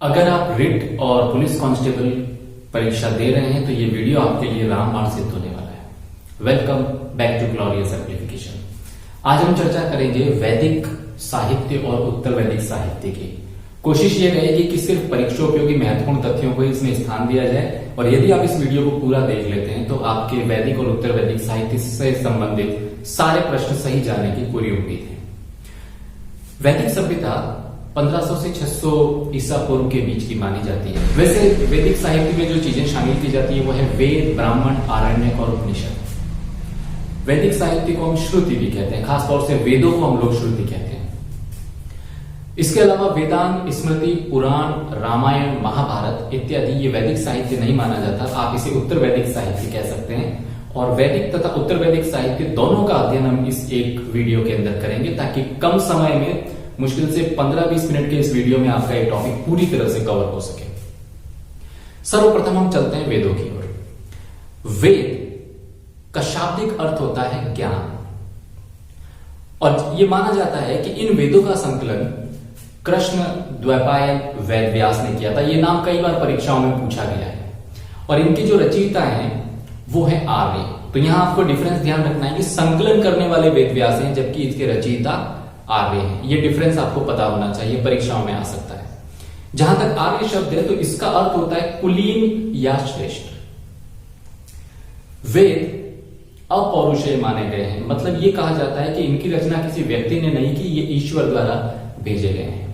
अगर आप रिट और पुलिस कांस्टेबल परीक्षा दे रहे हैं तो ये वीडियो आपके लिए रामबाण सिद्ध होने वाला है। Welcome back to glorious application. आज हम चर्चा करेंगे वैदिक साहित्य और उत्तर वैदिक साहित्य की। कोशिश ये रहेगी कि सिर्फ परीक्षोपयोगी महत्वपूर्ण तथ्यों को इसमें स्थान दिया जाए, और यदि आप इस वीडियो को पूरा देख लेते हैं तो आपके वैदिक और उत्तर वैदिक साहित्य से संबंधित सारे प्रश्न सही जाने की पूरी उम्मीद है। वैदिक सभ्यता 1500 से 600 ईसा पूर्व के बीच की मानी जाती है। वैसे वैदिक साहित्य में जो चीजें शामिल की जाती है वो है वेद, ब्राह्मण, आरण्यक और उपनिषद। वैदिक साहित्य को हम श्रुति भी कहते हैं, खासतौर से वेदों को हम लोग श्रुति कहते हैं। इसके अलावा वेदांत, स्मृति, पुराण, रामायण, महाभारत इत्यादि ये वैदिक साहित्य नहीं माना जाता। आप इसे उत्तर वैदिक साहित्य कह सकते हैं, और वैदिक तथा उत्तर वैदिक साहित्य दोनों का अध्ययन हम इस एक वीडियो के अंदर करेंगे, ताकि कम समय में मुश्किल से 15-20 मिनट के इस वीडियो में आपका ये टॉपिक पूरी तरह से कवर हो सके। सर्वप्रथम हम चलते हैं वेदों की ओर। वेद का शाब्दिक अर्थ होता है ज्ञान, और यह माना जाता है कि इन वेदों का संकलन कृष्ण द्वैपायन वेद व्यास ने किया था। यह नाम कई बार परीक्षाओं में पूछा गया है, और इनकी जो रचयिता है वो है आर्य। तो यहां आपको डिफरेंस ध्यान रखना है कि संकलन करने वाले वेद व्यास हैं, जबकि इसके रचयिता आर्य है। ये डिफरेंस आपको पता होना चाहिए, परीक्षाओं में आ सकता है। जहां तक आर्य शब्द है तो इसका अर्थ होता है कुलीन या श्रेष्ठ। वेद अपौरुषेय माने गए हैं, मतलब ये कहा जाता है कि इनकी रचना किसी व्यक्ति ने नहीं की, ये ईश्वर द्वारा भेजे गए हैं।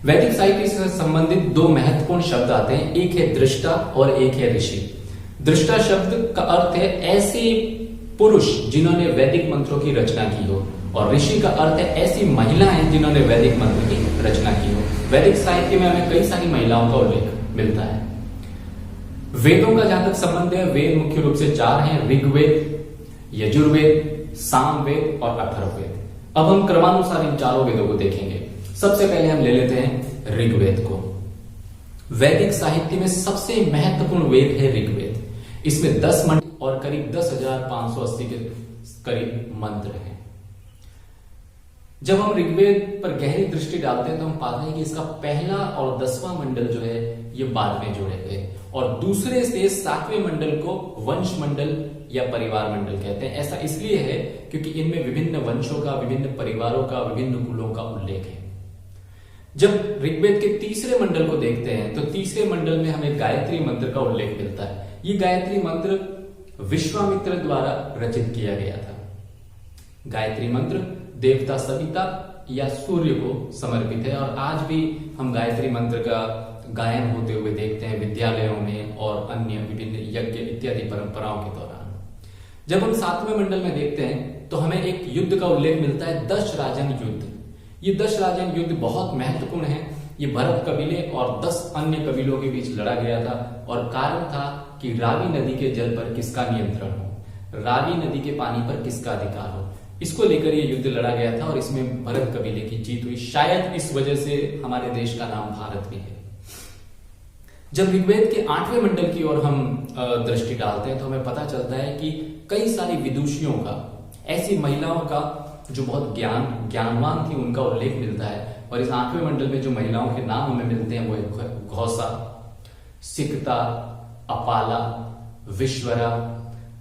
वैदिक साहित्य से संबंधित दो महत्वपूर्ण शब्द आते हैं, एक है दृष्टा और एक है ऋषि। दृष्टा शब्द का अर्थ है ऐसे पुरुष जिन्होंने वैदिक मंत्रों की रचना की हो, और ऋषि का अर्थ है ऐसी महिलाएं जिन्होंने वैदिक मंत्र की रचना की हो। वैदिक साहित्य में हमें कई सारी महिलाओं का उल्लेख मिलता है। वेदों का जहां तक संबंध है, वेद मुख्य रूप से 4 हैं, ऋग्वेद, यजुर्वेद, सामवेद और अथर्ववेद। अब हम क्रमानुसार इन चारों वेदों को देखेंगे। सबसे पहले हम ले लेते हैं ऋग्वेद को। वैदिक साहित्य में सबसे महत्वपूर्ण वेद है ऋग्वेद। इसमें 10 मंत्र और करीब 10,580 के करीब मंत्र हैं। जब हम ऋग्वेद पर गहरी दृष्टि डालते हैं तो हम पाते हैं कि इसका पहला और 10वां मंडल जो है ये बाद में जोड़े गए, और दूसरे से 7वें मंडल को वंश मंडल या परिवार मंडल कहते हैं। ऐसा इसलिए है क्योंकि इनमें विभिन्न वंशों का, विभिन्न परिवारों का, विभिन्न कुलों का उल्लेख है। जब ऋग्वेद के तीसरे मंडल को देखते हैं तो तीसरे मंडल में हमें गायत्री मंत्र का उल्लेख मिलता है। ये गायत्री मंत्र विश्वामित्र द्वारा रचित किया गया था। गायत्री मंत्र देवता सविता या सूर्य को समर्पित है, और आज भी हम गायत्री मंत्र का गायन होते हुए देखते हैं विद्यालयों में और अन्य विभिन्न यज्ञ इत्यादि परंपराओं के दौरान। जब हम 7वें मंडल में देखते हैं तो हमें एक युद्ध का उल्लेख मिलता है, दशराजन युद्ध। ये दशराजन युद्ध बहुत महत्वपूर्ण है। ये भरत कबीले और 10 अन्य कबीलों के बीच लड़ा गया था, और कारण था कि रावी नदी के जल पर किसका नियंत्रण हो, रावी नदी के पानी पर किसका अधिकार हो। इसको लेकर ये युद्ध लड़ा गया था, और इसमें भरत कबीले की जीत हुई। शायद इस वजह से हमारे देश का नाम भारत भी है। जब ऋग्वेद के 8वें मंडल की ओर हम दृष्टि डालते हैं तो हमें पता चलता है कि कई सारी विदुषियों का, ऐसी महिलाओं का जो बहुत ज्ञानवान थी, उनका उल्लेख मिलता है। और इस 8वें मंडल में जो महिलाओं के नाम हमें मिलते हैं वो है घोषा, सिकता, अपाला, विश्वरा,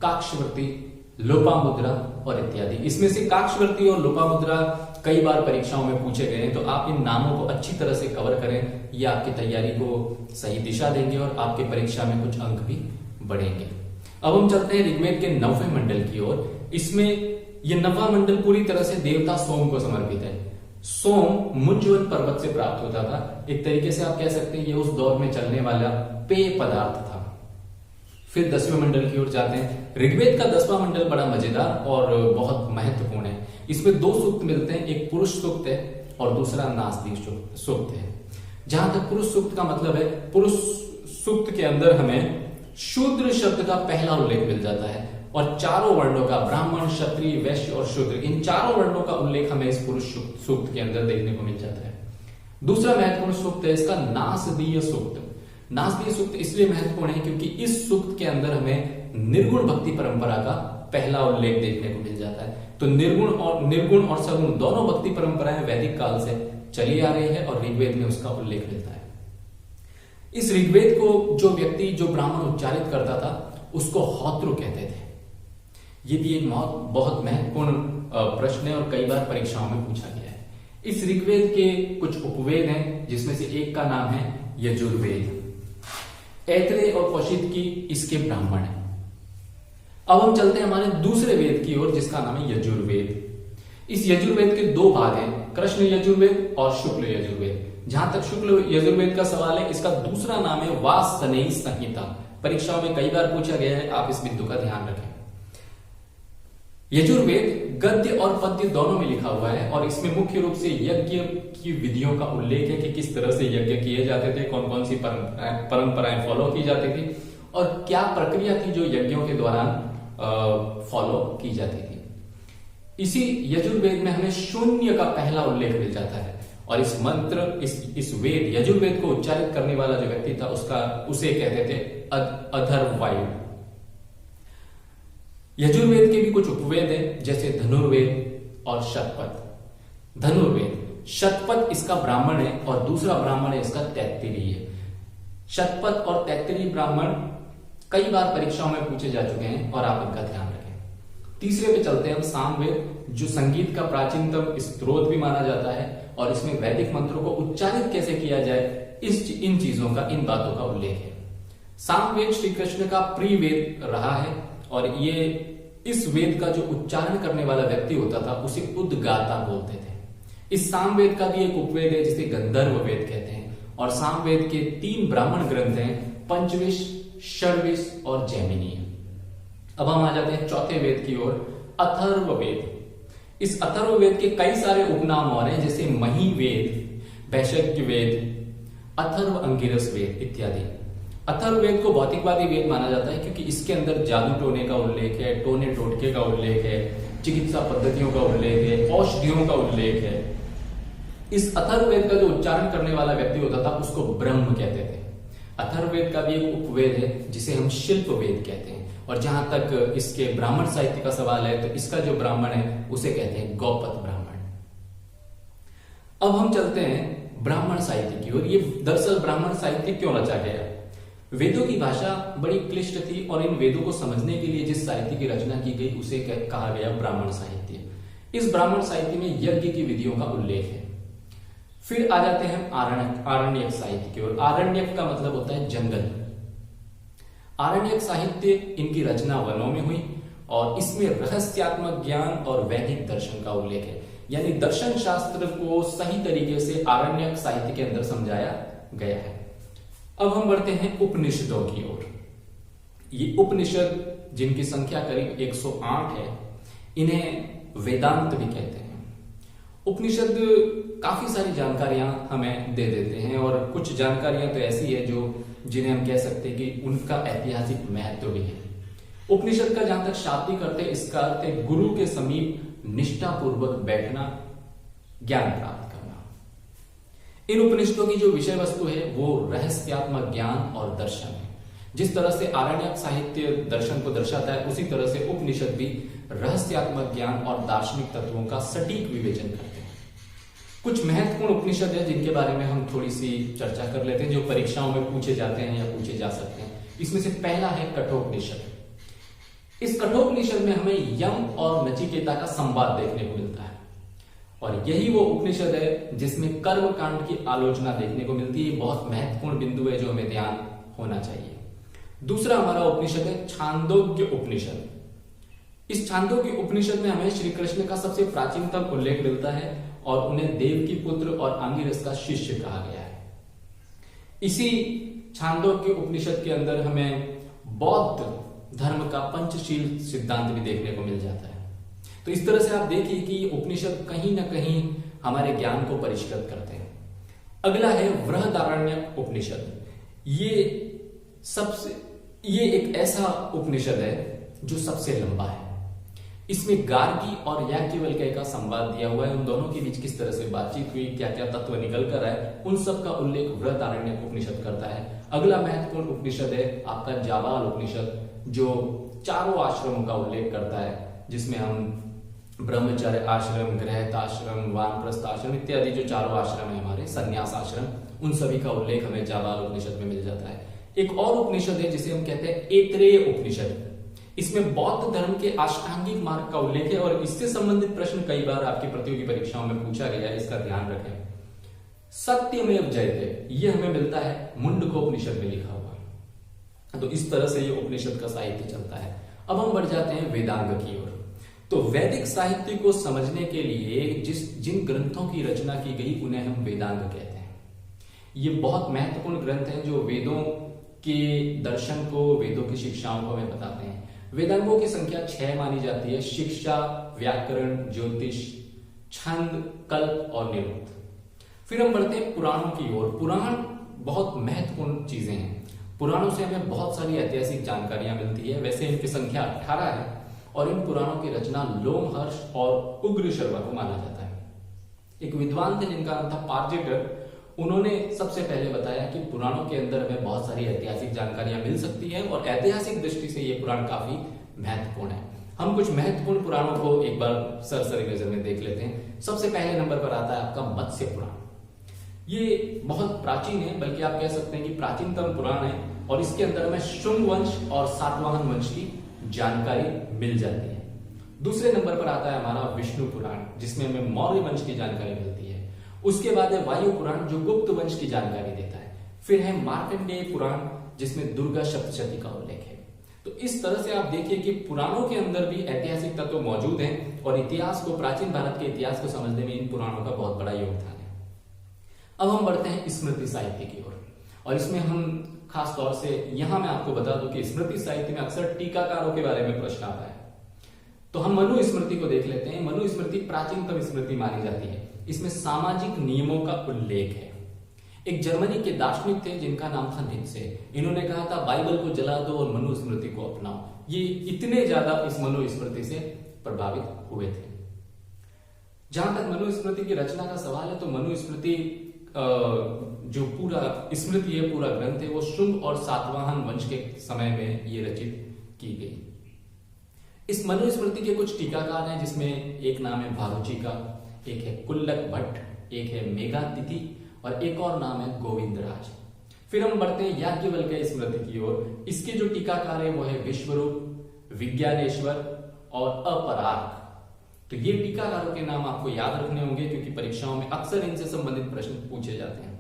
काक्षवर्ती, लोपामुद्रा और इत्यादि। इसमें से काक्षवर्ती और लोपामुद्रा कई बार परीक्षाओं में पूछे गए हैं, तो आप इन नामों को अच्छी तरह से कवर करें। ये आपकी तैयारी को सही दिशा देंगे और आपके परीक्षा में कुछ अंक भी बढ़ेंगे। अब हम चलते हैं ऋग्वेद के 9वें मंडल की ओर। इसमें यह 9वां मंडल पूरी तरह से देवता सोम को समर्पित है। सोम मुंजवन पर्वत से प्राप्त होता था। एक तरीके से आप कह सकते हैं ये उस दौर में चलने वाला पेय पदार्थ था। फिर 10वें मंडल की ओर जाते हैं। ऋग्वेद का 10वां मंडल बड़ा मजेदार और बहुत महत्वपूर्ण है। इसमें 2 सूक्त मिलते हैं, एक पुरुष सूक्त है और दूसरा नासदी सूक्त है। जहां तक पुरुष सूक्त का मतलब है, पुरुष सूक्त के अंदर हमें शूद्र शब्द का पहला उल्लेख मिल जाता है, और चारों वर्णों का, ब्राह्मण, क्षत्रिय, वैश्य और शूद्र, इन चारों वर्णों का उल्लेख हमें इस पुरुष सूक्त के अंदर देखने को मिल जाता है। दूसरा महत्वपूर्ण सूक्त है इसका नासदीय सूक्त। नासदीय सूक्त इसलिए महत्वपूर्ण है क्योंकि इस सूक्त के अंदर हमें निर्गुण भक्ति परंपरा का पहला उल्लेख देखने को मिल जाता है। तो निर्गुण और सगुण दोनों भक्ति परंपराएं वैदिक काल से चली आ रही है, और ऋग्वेद में उसका उल्लेख मिलता है। इस ऋग्वेद को जो व्यक्ति, जो ब्राह्मण उच्चारित करता था, उसको हौत्रु कहते थे। ये भी एक बहुत महत्वपूर्ण प्रश्न है और कई बार परीक्षाओं में पूछा गया है। इस ऋग्वेद के कुछ उपवेद हैं, जिसमें से एक का नाम है यजुर्वेद। ऐतरेय और कौशिकी इसके ब्राह्मण हैं। अब हम चलते हैं हमारे दूसरे वेद की ओर, जिसका नाम है यजुर्वेद। इस यजुर्वेद के दो भाग हैं, कृष्ण यजुर्वेद और शुक्ल यजुर्वेद। जहां तक शुक्ल यजुर्वेद का सवाल है, इसका दूसरा नाम है वासनेयी संहिता। परीक्षाओं में कई बार पूछा गया है, आप इस बिंदु का ध्यान रखें। यजुर्वेद गद्य और पद्य दोनों में लिखा हुआ है और इसमें मुख्य रूप से यज्ञ की विधियों का उल्लेख है कि किस तरह से यज्ञ किए जाते थे, कौन कौन सी परंपराएं फॉलो की जाती थी और क्या प्रक्रिया थी जो यज्ञों के दौरान फॉलो की जाती थी। इसी यजुर्वेद में हमें शून्य का पहला उल्लेख मिल जाता है और इस मंत्र, इस वेद यजुर्वेद को उच्चारित करने वाला जो व्यक्ति था, उसे कहते थे अथर्ववायु। यजुर्वेद के भी कुछ उपवेद हैं, जैसे धनुर्वेद और शतपथ। धनुर्वेद, शतपथ इसका ब्राह्मण है और दूसरा ब्राह्मण है इसका तैत्तिरीय। शतपथ और तैत्तिरीय ब्राह्मण कई बार परीक्षाओं में पूछे जा चुके हैं और आप इनका ध्यान रखें। तीसरे पे चलते हैं हम, सामवेद, जो संगीत का प्राचीनतम स्त्रोत भी माना जाता है और इसमें वैदिक मंत्रों को उच्चारित कैसे किया जाए, इन चीजों का, इन बातों का उल्लेख है। सामवेद श्री कृष्ण का प्रिय वेद रहा है और ये इस वेद का जो उच्चारण करने वाला व्यक्ति होता था उसे उद्गाता बोलते थे। इस सामवेद का भी एक उपवेद है जिसे गंधर्व वेद कहते हैं और सामवेद के 3 ब्राह्मण ग्रंथ हैं, पंचविश, षडविश और जैमिनीय। अब हम आ जाते हैं चौथे वेद की ओर, अथर्ववेद। इस अथर्ववेद के कई सारे उपनाम और हैं, जैसे मही वेद, वैशक्य वेद, अथर्व अंगिरस वेद इत्यादि। अथर्ववेद को भौतिकवादी वेद माना जाता है क्योंकि इसके अंदर जादू टोने का उल्लेख है, टोने टोटके का उल्लेख है, चिकित्सा पद्धतियों का उल्लेख है, औषधियों का उल्लेख है। इस अथर्ववेद का जो उच्चारण करने वाला व्यक्ति होता था उसको ब्रह्म कहते थे। अथर्ववेद का भी एक उपवेद है जिसे हम शिल्प वेद कहते हैं और जहां तक इसके ब्राह्मण साहित्य का सवाल है तो इसका जो ब्राह्मण है उसे कहते हैं गौपत ब्राह्मण। अब हम चलते हैं ब्राह्मण साहित्य की ओर। ये दरअसल ब्राह्मण साहित्य क्यों रचा गया? वेदों की भाषा बड़ी क्लिष्ट थी और इन वेदों को समझने के लिए जिस साहित्य की रचना की गई उसे कहा गया ब्राह्मण साहित्य। इस ब्राह्मण साहित्य में यज्ञ की विधियों का उल्लेख है। फिर आ जाते हैं आरण्यक साहित्य की ओर। आरण्यक का मतलब होता है जंगल। आरण्यक साहित्य, इनकी रचना वनों में हुई और इसमें रहस्यात्मक ज्ञान और वैदिक दर्शन का उल्लेख है, यानी दर्शन शास्त्र को सही तरीके से आरण्यक साहित्य के अंदर समझाया गया है। अब हम बढ़ते हैं उपनिषदों की ओर। ये उपनिषद, जिनकी संख्या करीब 108 है, इन्हें वेदांत भी कहते हैं। उपनिषद काफी सारी जानकारियां हमें दे देते हैं और कुछ जानकारियां तो ऐसी है जिन्हें हम कह सकते हैं कि उनका ऐतिहासिक महत्व भी है। उपनिषद का जहां तक शाब्दिक अर्थ है, इसका अर्थ है गुरु के समीप निष्ठापूर्वक बैठना, ज्ञान प्राप्त करना। इन उपनिषदों की जो विषय वस्तु है वो रहस्यात्मक ज्ञान और दर्शन है। जिस तरह से आरण्यक साहित्य दर्शन को दर्शाता है, उसी तरह से उपनिषद भी रहस्यात्मक ज्ञान और दार्शनिक तत्वों का सटीक विवेचन करते हैं। कुछ महत्वपूर्ण उपनिषद है जिनके बारे में हम थोड़ी सी चर्चा कर लेते हैं, जो परीक्षाओं में पूछे जाते हैं या पूछे जा सकते हैं। इसमें से पहला है कठोपनिषद। इस कठोपनिषद में हमें यम और नचिकेता का संवाद देखने को मिलता है और यही वो उपनिषद है जिसमें कर्म कांड की आलोचना देखने को मिलती है। बहुत महत्वपूर्ण बिंदु है जो हमें ध्यान होना चाहिए। दूसरा हमारा उपनिषद है छांदोग्य उपनिषद। इस छांदोग्य उपनिषद में हमें श्री कृष्ण का सबसे प्राचीनतम उल्लेख मिलता है और उन्हें देव की पुत्र और अंगिरस का शिष्य कहा गया है। इसी छांदोग्य उपनिषद के अंदर हमें बौद्ध धर्म का पंचशील सिद्धांत भी देखने को मिल जाता है। तो इस तरह से आप देखिए कि ये उपनिषद कहीं ना कहीं हमारे ज्ञान को परिष्कृत करते हैं। अगला है बृहदारण्यक उपनिषद। ये एक ऐसा उपनिषद है जो सबसे लंबा है। इसमें गार्गी और याज्ञवल्क्य का संवाद दिया हुआ है। उन दोनों के बीच किस तरह से बातचीत हुई, क्या क्या तत्व निकल कर आए, उन सब का उल्लेख बृहदारण्यक उपनिषद करता है। अगला महत्वपूर्ण उपनिषद है आपका जाबाल उपनिषद, जो चारों आश्रमों का उल्लेख करता है, जिसमें हम ब्रह्मचर्य आश्रम, गृहस्थाश्रम, वानप्रस्थ आश्रम इत्यादि जो चारों आश्रम है हमारे, संन्यास आश्रम, उन सभी का उल्लेख हमें जाबाल उपनिषद में मिल जाता है। एक और उपनिषद है जिसे हम कहते हैं ऐतरेय उपनिषद। इसमें बौद्ध धर्म के अष्टांगिक मार्ग का उल्लेख है और इससे संबंधित प्रश्न कई बार आपकी प्रतियोगी परीक्षाओं में पूछा गया है, इसका ध्यान रखें। सत्यमेव जयते ये हमें मिलता है मुंडकोपनिषद में लिखा हुआ। तो इस तरह से ये उपनिषद का साहित्य चलता है। अब हम बढ़ जाते हैं वेदांग की ओर। तो वैदिक साहित्य को समझने के लिए जिन ग्रंथों की रचना की गई उन्हें हम वेदांग कहते हैं। ये बहुत महत्वपूर्ण ग्रंथ हैं जो वेदों के दर्शन को, वेदों की शिक्षाओं को हमें बताते हैं। वेदांगों की संख्या 6 मानी जाती है: शिक्षा, व्याकरण, ज्योतिष, छंद, कल्प और निरुक्त। फिर हम बढ़ते हैं पुराणों की ओर। पुराण बहुत महत्वपूर्ण चीजें हैं। पुराणों से हमें बहुत सारी ऐतिहासिक जानकारियां मिलती है। वैसे इनकी संख्या 18 है और इन पुराणों की रचना लोमहर्ष और उग्र शर्मा को माना जाता है। एक विद्वान थे जिनका नाम था पार्जेटर। उन्होंने सबसे पहले बताया कि पुराणों के अंदर हमें बहुत सारी ऐतिहासिक जानकारियां मिल सकती है और ऐतिहासिक दृष्टि से ये पुराण काफी महत्वपूर्ण है। हम कुछ महत्वपूर्ण पुराणों को एक बार सरसरी नजर में देख लेते हैं। सबसे पहले नंबर पर आता है आपका मत्स्य पुराण। ये बहुत प्राचीन है, बल्कि आप कह सकते हैं कि प्राचीनतम पुराण है और इसके अंदर हमें शुंग वंश और सातवाहन वंश की जानकारी मिल जाती है। दूसरे नंबर पर आता है हमारा विष्णु पुराण, जिसमें हमें मौर्य वंश की जानकारी मिलती है। उसके बाद है वायु पुराण जो गुप्त वंश की जानकारी देता है। फिर है मार्कंडेय पुराण जिसमें दुर्गा सप्तशती का उल्लेख है। तो इस तरह से आप देखिए कि पुराणों के अंदर भी ऐतिहासिक तत्व मौजूद हैं और इतिहास को, प्राचीन भारत के इतिहास को समझने में इन पुराणों का बहुत बड़ा योगदान है। अब हम बढ़ते हैं स्मृति साहित्य की ओर और इसमें हम खास तौर से यहां मैं आपको बता दूं कि स्मृति साहित्य में अक्सर टीकाकारों के बारे में प्रश्न आता है। तो हम मनु स्मृति को देख लेते हैं। मनु स्मृति प्राचीनतम स्मृति मानी जाती है। इसमें सामाजिक नियमों का उल्लेख है। एक जर्मनी के दार्शनिक थे जिनका नाम था नीत्शे। इन्होंने कहा था बाइबल को जला दो और मनु स्मृति को अपनाओ। ये इतने ज्यादा इस मनु स्मृति से प्रभावित हुए थे। जहां तक मनु स्मृति की रचना का सवाल है तो मनु स्मृति जो पूरा स्मृति है, पूरा ग्रंथ है, वो शुंग और सातवाहन वंश के समय में ये रचित की गई। इस मनु स्मृति के कुछ टीकाकार हैं जिसमें एक नाम है भारुची का, एक है कुल्लक भट्ट, एक है मेघातिथि और एक और नाम है गोविंदराज। फिर हम बढ़ते हैं याज्ञवल्क्य स्मृति की ओर। इसके जो टीकाकार है वो है विश्वरूप, विज्ञानेश्वर और अपराग। तो ये टीकाकारों के नाम आपको याद रखने होंगे क्योंकि परीक्षाओं में अक्सर इनसे संबंधित प्रश्न पूछे जाते हैं।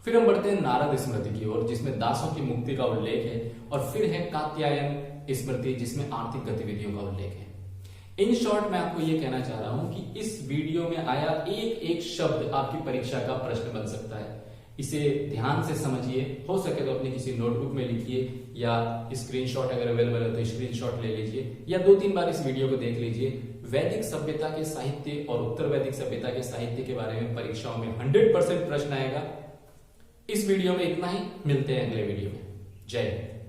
फिर हम बढ़ते हैं नारद स्मृति की ओर जिसमें दासों की मुक्ति का उल्लेख है और फिर है कात्यायन स्मृति जिसमें आर्थिक गतिविधियों का उल्लेख है। इन शॉर्ट मैं आपको ये कहना चाह रहा हूं कि इस वीडियो में आया एक एक शब्द आपकी परीक्षा का प्रश्न बन सकता है। इसे ध्यान से समझिए, हो सके तो अपनी किसी नोटबुक में लिखिए या स्क्रीनशॉट अगर अवेलेबल है तो स्क्रीनशॉट ले लीजिए या 2-3 बार इस वीडियो को देख लीजिए। वैदिक सभ्यता के साहित्य और उत्तर वैदिक सभ्यता के साहित्य के बारे में परीक्षाओं में 100% प्रश्न आएगा। इस वीडियो में इतना ही, मिलते हैं अगले वीडियो में। जय हिंद।